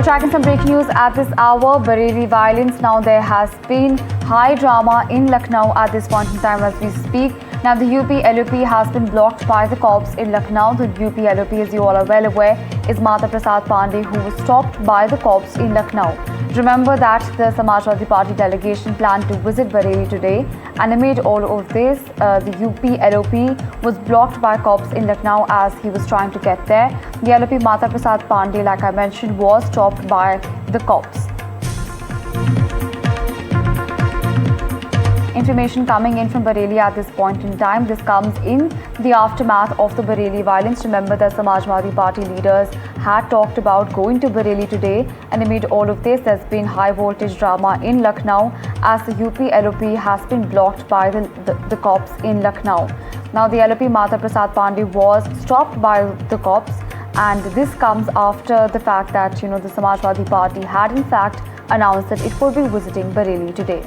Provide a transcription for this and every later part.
Well, tracking some breaking news at this hour. Bareilly violence. Now there has been high drama in Lucknow at this point in time as we speak. Now the UP LoP has been blocked by the cops in Lucknow. The UP LoP, as you all are well aware, is Mata Prasad Pandey, who was stopped by the cops in Lucknow. Remember that the Samajwadi Party delegation planned to visit Bareilly today, and amid all of this, the UP LoP was blocked by cops in Lucknow as he was trying to get there. The LoP Mata Prasad Pandey, like I mentioned, was stopped by the cops. Information coming in from Bareilly at this point in time. This comes in the aftermath of the Bareilly violence. Remember that Samajwadi Party leaders had talked about going to Bareilly today, and amid all of this, there's been high voltage drama in Lucknow as the UP LoP has been blocked by the cops in Lucknow. Now the LoP Mata Prasad Pandey was stopped by the cops, and this comes after the fact that the Samajwadi Party had in fact announced that it will be visiting Bareilly today.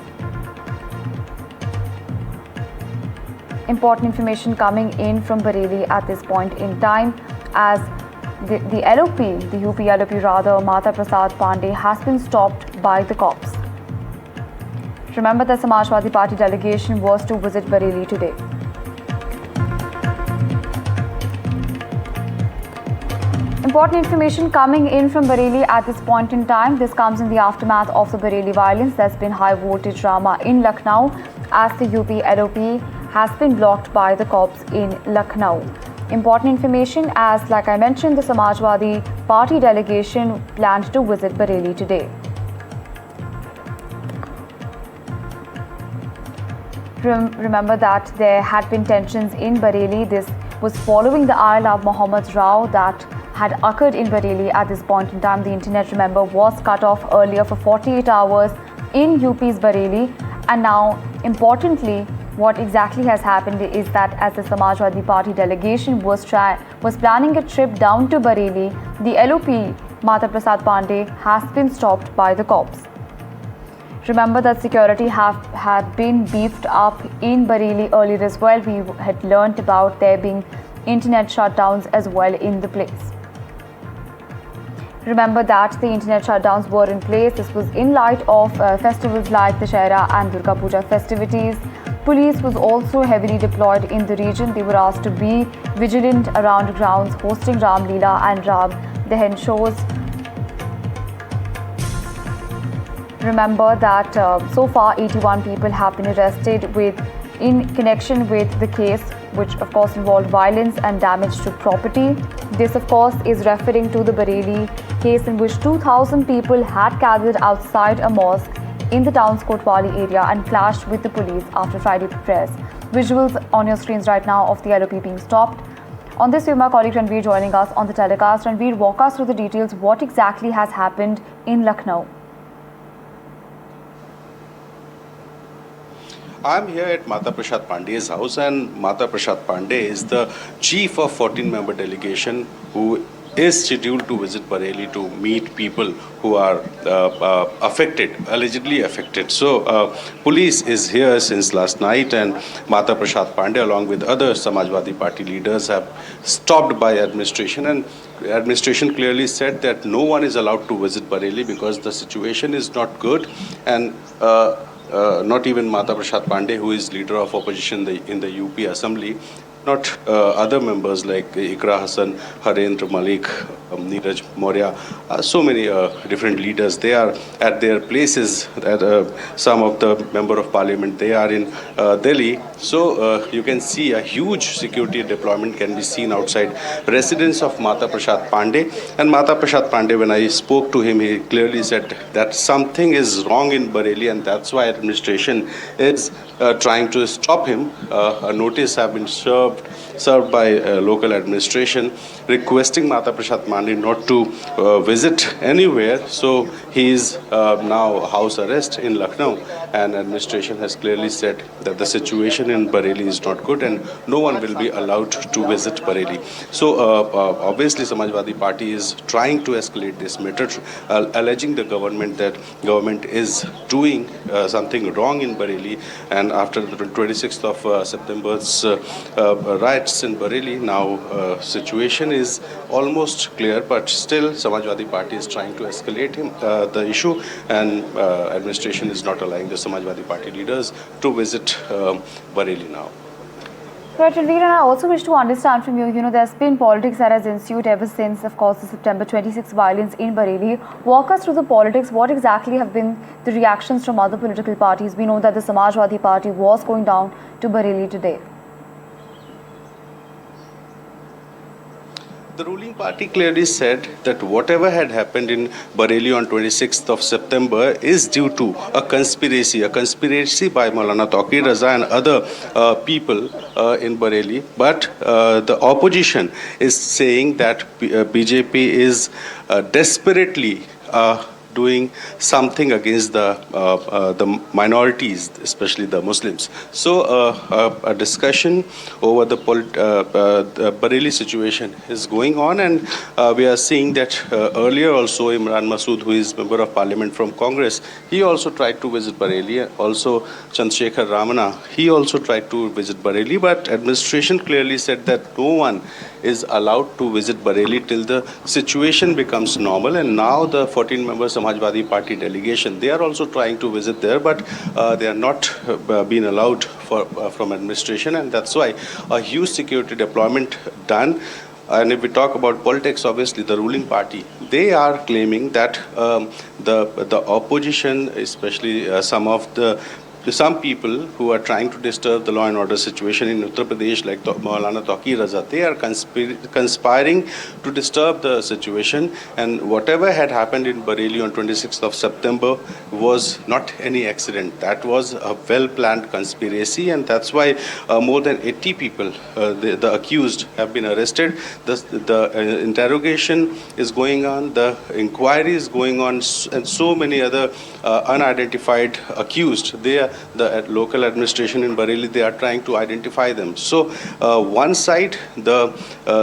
Important information coming in from Bareilly at this point in time as the LoP, the UP LoP rather, Mata Prasad Pandey has been stopped by the cops. Remember the Samajwadi Party delegation was to visit Bareilly today. Important information coming in from Bareilly at this point in time. This comes in the aftermath of the Bareilly violence. There's been high voltage drama in Lucknow as the UP LoP has been blocked by the cops in Lucknow. Important information as, like I mentioned, the Samajwadi Party delegation planned to visit Bareilly today. Remember that there had been tensions in Bareilly. This was following the Ayal of Mohammad Rao that had occurred in Bareilly at this point in time. The internet, remember, was cut off earlier for 48 hours in UP's Bareilly, and now, importantly, what exactly has happened is that as the Samajwadi Party delegation was planning a trip down to Bareilly, the LoP Mata Prasad Pandey has been stopped by the cops. Remember that security had been beefed up in Bareilly earlier as well. We had learnt about there being internet shutdowns as well in the place. Remember that the internet shutdowns were in place. This was in light of festivals like the Dussehra and Durga Puja festivities. Police was also heavily deployed in the region. They were asked to be vigilant around grounds hosting Ram Leela and Ram Dahan shows. Remember that so far 81 people have been arrested in connection with the case, which of course involved violence and damage to property. This of course is referring to the Bareilly case in which 2,000 people had gathered outside a mosque in the town's Kotwali area and clashed with the police after Friday prayers. Visuals on your screens right now of the LoP being stopped. On this, we have my colleague Ranveer joining us on the telecast. Ranveer, walk us through the details. What exactly has happened in Lucknow? I'm here at Mata Prasad Pandey's house, and Mata Prasad Pandey is the chief of 14-member delegation who is scheduled to visit Bareilly to meet people who are allegedly affected. So police is here since last night, and Mata Prasad Pandey along with other Samajwadi Party leaders have stopped by administration, and administration clearly said that no one is allowed to visit Bareilly because the situation is not good, and not even Mata Prasad Pandey, who is leader of opposition in the UP Assembly, not other members like Ikra Hassan, Harendra Malik, Neeraj Maurya, so many different leaders. They are at their places. Some of the member of parliament, they are in Delhi. So you can see a huge security deployment can be seen outside residence of Mata Prasad Pandey. And Mata Prasad Pandey, when I spoke to him, he clearly said that something is wrong in Bareilly, and that's why administration is trying to stop him. A notice have been served by local administration requesting Mata Prasad Pandey not to visit anywhere. So he is now house arrest in Lucknow, and administration has clearly said that the situation in Bareilly is not good and no one will be allowed to visit Bareilly. So obviously Samajwadi Party is trying to escalate this matter, alleging the government that government is doing something wrong in Bareilly, and after the 26th of September's riot riots in Bareilly. Now situation is almost clear, but still Samajwadi Party is trying to escalate the issue, and administration is not allowing the Samajwadi Party leaders to visit Bareilly now. Right, Ranveer, and I also wish to understand from you, there's been politics that has ensued ever since, of course, the September 26 violence in Bareilly. Walk us through the politics. What exactly have been the reactions from other political parties? We know that the Samajwadi Party was going down to Bareilly today. The ruling party clearly said that whatever had happened in Bareilly on 26th of September is due to a conspiracy by Maulana Taqi Raza and other people in Bareilly. But the opposition is saying that BJP is desperately doing something against the minorities, especially the Muslims. So a discussion over the Bareilly situation is going on, and we are seeing that earlier also Imran Masood, who is member of parliament from Congress, he also tried to visit Bareilly. Also Chandrasekhar Ramana, he also tried to visit Bareilly, but administration clearly said that no one is allowed to visit Bareilly till the situation becomes normal. And now the 14 members Samajwadi Party delegation, they are also trying to visit there, but they are not being allowed from administration, and that's why a huge security deployment done. And if we talk about politics, obviously the ruling party, they are claiming that the opposition, especially some people who are trying to disturb the law and order situation in Uttar Pradesh, like Maulana Taqi Raza, they are conspiring to disturb the situation. And whatever had happened in Bareilly on 26th of September was not any accident. That was a well-planned conspiracy, and that's why more than 80 people, the accused, have been arrested. The interrogation is going on, the inquiry is going on, and so many other unidentified accused. The local administration in Bareilly, they are trying to identify them. So one side, the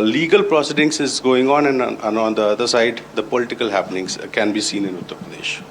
legal proceedings is going on, and on the other side, the political happenings can be seen in Uttar Pradesh.